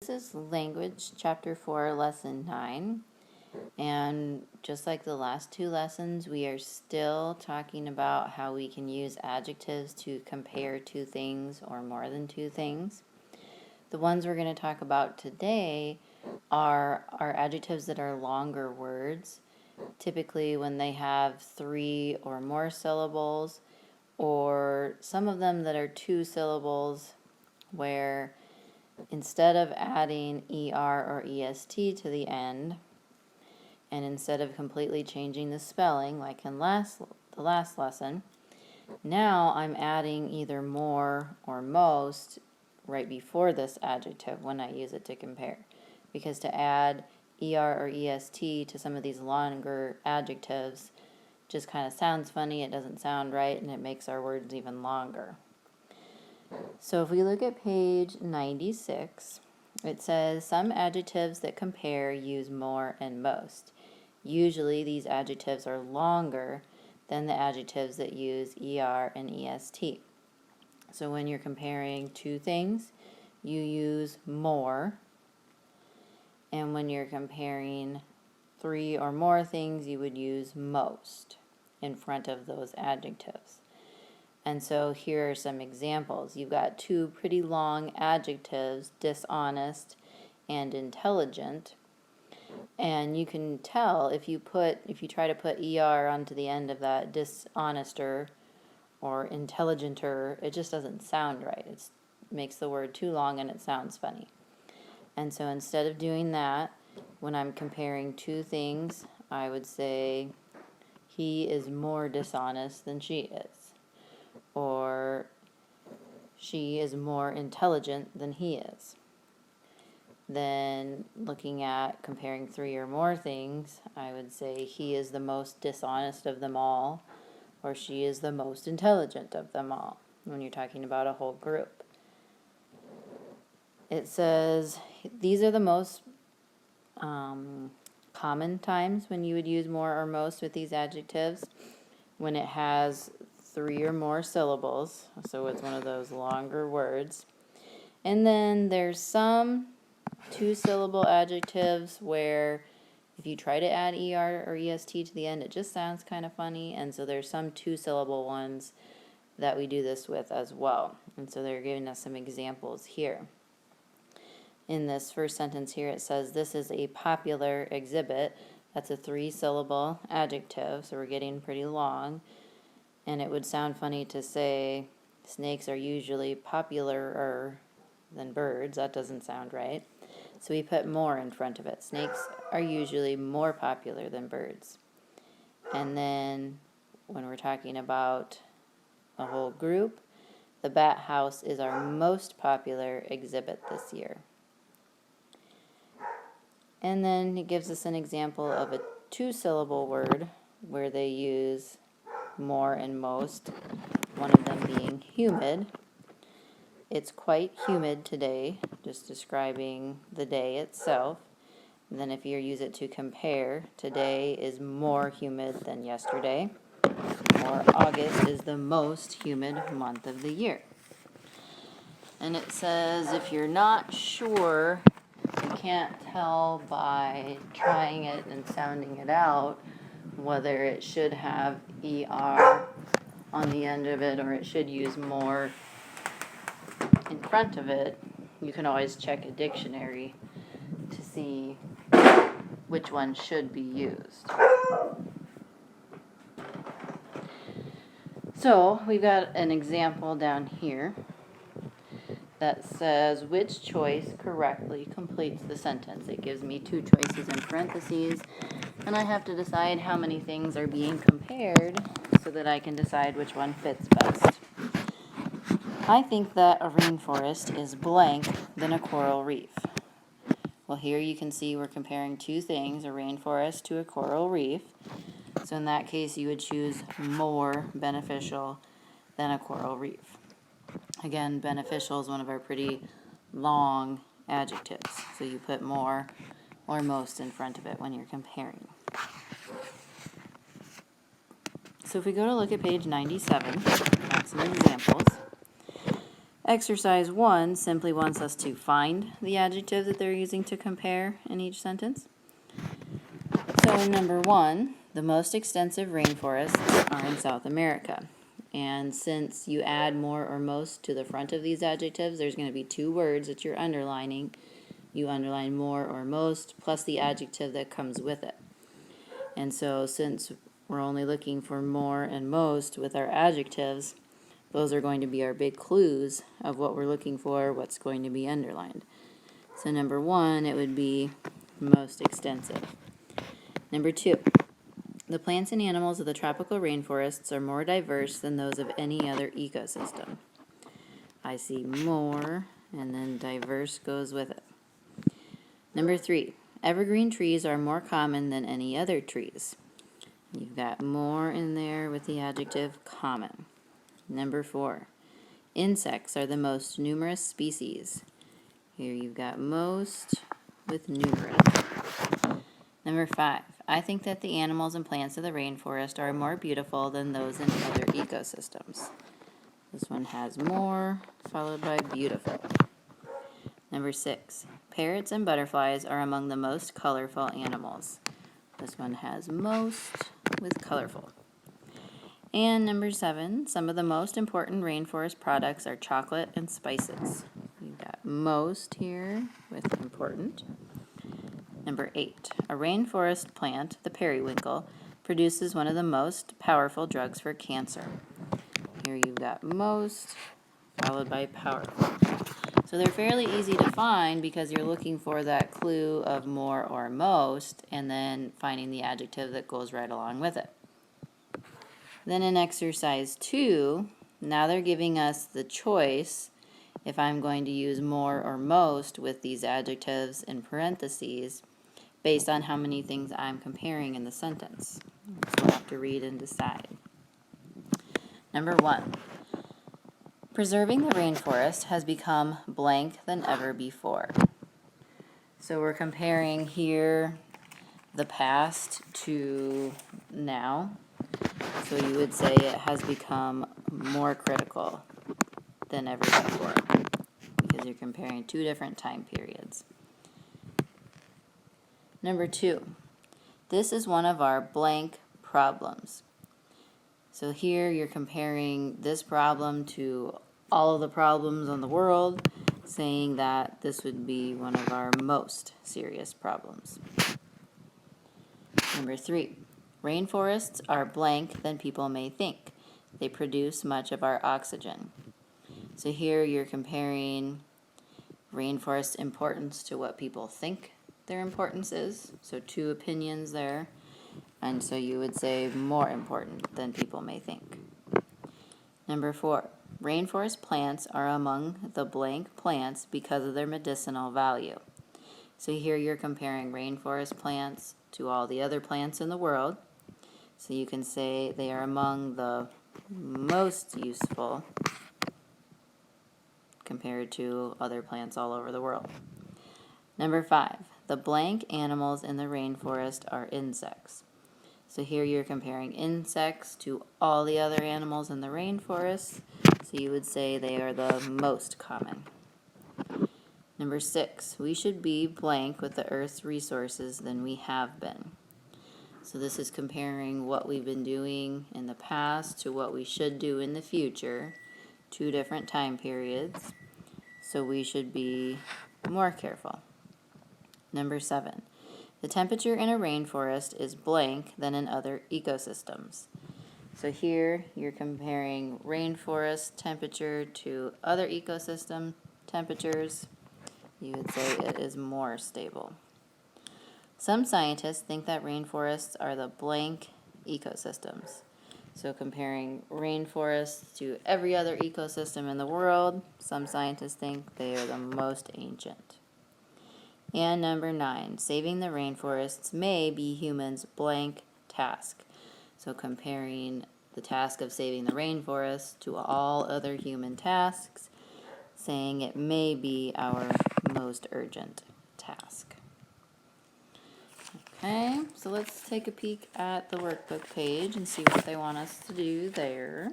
this is Language, Chapter 4, Lesson 9. And just like the last two lessons, we are still talking about how we can use adjectives to compare two things or more than two things. The ones we're going to talk about today are adjectives that are longer words, typically when they have 3 or more syllables, or some of them that are 2 syllables where instead of adding ER or EST to the end, and instead of completely changing the spelling like in the last lesson, now I'm adding either more or most right before this adjective when I use it to compare. Because to add ER or EST to some of these longer adjectives just kind of sounds funny, it doesn't sound right, and it makes our words even longer. So if we look at page 96, it says some adjectives that compare use more and most. Usually these adjectives are longer than the adjectives that use ER and EST. So when you're comparing two things, you use more. And when you're comparing 3 or more things, you would use most in front of those adjectives. And so here are some examples. You've got 2 pretty long adjectives, dishonest and intelligent. And you can tell if you try to put ER onto the end of that, dishonester or intelligenter, it just doesn't sound right. It makes the word too long and it sounds funny. And so instead of doing that, when I'm comparing two things, I would say he is more dishonest than she is. Or she is more intelligent than he is. Then looking at comparing 3 or more things, I would say he is the most dishonest of them all, or she is the most intelligent of them all, when you're talking about a whole group. It says these are the most common times when you would use more or most with these adjectives, when it has 3 or more syllables, so it's one of those longer words. And then there's some 2-syllable adjectives where if you try to add ER or EST to the end, it just sounds kind of funny, and so there's some 2-syllable ones that we do this with as well. And so they're giving us some examples here. In this first sentence here, it says, this is a popular exhibit. That's a 3-syllable adjective, so we're getting pretty long. And it would sound funny to say, snakes are usually popularer than birds. That doesn't sound right. So we put more in front of it. Snakes are usually more popular than birds. And then when we're talking about a whole group, the Bat House is our most popular exhibit this year. And then it gives us an example of a 2-syllable word where they use more and most, one of them being humid. It's quite humid today, just describing the day itself. And then if you use it to compare, today is more humid than yesterday, or August is the most humid month of the year. And it says if you're not sure, you can't tell by trying it and sounding it out whether it should have ER on the end of it or it should use more in front of it, you can always check a dictionary to see which one should be used. So we've got an example down here that says which choice correctly completes the sentence. It gives me 2 choices in parentheses, and I have to decide how many things are being compared so that I can decide which one fits best. I think that a rainforest is blank than a coral reef. Well, here you can see we're comparing 2 things, a rainforest to a coral reef. So in that case, you would choose more beneficial than a coral reef. Again, beneficial is one of our pretty long adjectives. So you put more or most in front of it when you're comparing. So if we go to look at page 97, that's some examples. Exercise 1 simply wants us to find the adjective that they're using to compare in each sentence. So number 1, the most extensive rainforests are in South America. And since you add more or most to the front of these adjectives, there's going to be two words that you're underlining. You underline more or most plus the adjective that comes with it. And so since we're only looking for more and most with our adjectives, those are going to be our big clues of what we're looking for, what's going to be underlined. So number 1, it would be most extensive. Number 2, the plants and animals of the tropical rainforests are more diverse than those of any other ecosystem. I see more, and then diverse goes with it. Number 3, evergreen trees are more common than any other trees. You've got more in there with the adjective common. Number 4, insects are the most numerous species. Here you've got most with numerous. Number 5, I think that the animals and plants of the rainforest are more beautiful than those in other ecosystems. This one has more, followed by beautiful. Number 6, parrots and butterflies are among the most colorful animals. This one has most with colorful. And number 7, some of the most important rainforest products are chocolate and spices. You've got most here with important. Number 8, a rainforest plant, the periwinkle, produces one of the most powerful drugs for cancer. Here you've got most, followed by powerful. So they're fairly easy to find because you're looking for that clue of more or most, and then finding the adjective that goes right along with it. Then in exercise 2, now they're giving us the choice if I'm going to use more or most with these adjectives in parentheses based on how many things I'm comparing in the sentence. So we'll have to read and decide. Number 1, preserving the rainforest has become blank than ever before. So we're comparing here the past to now. So you would say it has become more critical than ever before because you're comparing two different time periods. Number 2, this is one of our blank problems. So here you're comparing this problem to all of the problems in the world, saying that this would be one of our most serious problems. Number 3, rainforests are blank than people may think. They produce much of our oxygen. So here you're comparing rainforest importance to what people think their importance is. So two opinions there. And so you would say more important than people may think. Number 4, rainforest plants are among the blank plants because of their medicinal value. So here you're comparing rainforest plants to all the other plants in the world. So you can say they are among the most useful compared to other plants all over the world. Number 5, the blank animals in the rainforest are insects. So here you're comparing insects to all the other animals in the rainforest. So you would say they are the most common. Number 6, we should be blank with the Earth's resources than we have been. So this is comparing what we've been doing in the past to what we should do in the future, two different time periods. So we should be more careful. Number 7, the temperature in a rainforest is blank than in other ecosystems. So here you're comparing rainforest temperature to other ecosystem temperatures. You would say it is more stable. Some scientists think that rainforests are the blank ecosystems. So comparing rainforests to every other ecosystem in the world, some scientists think they are the most ancient. And number 9, saving the rainforests may be humans' blank task. So comparing the task of saving the rainforest to all other human tasks, saying it may be our most urgent task. Okay, so let's take a peek at the workbook page and see what they want us to do there.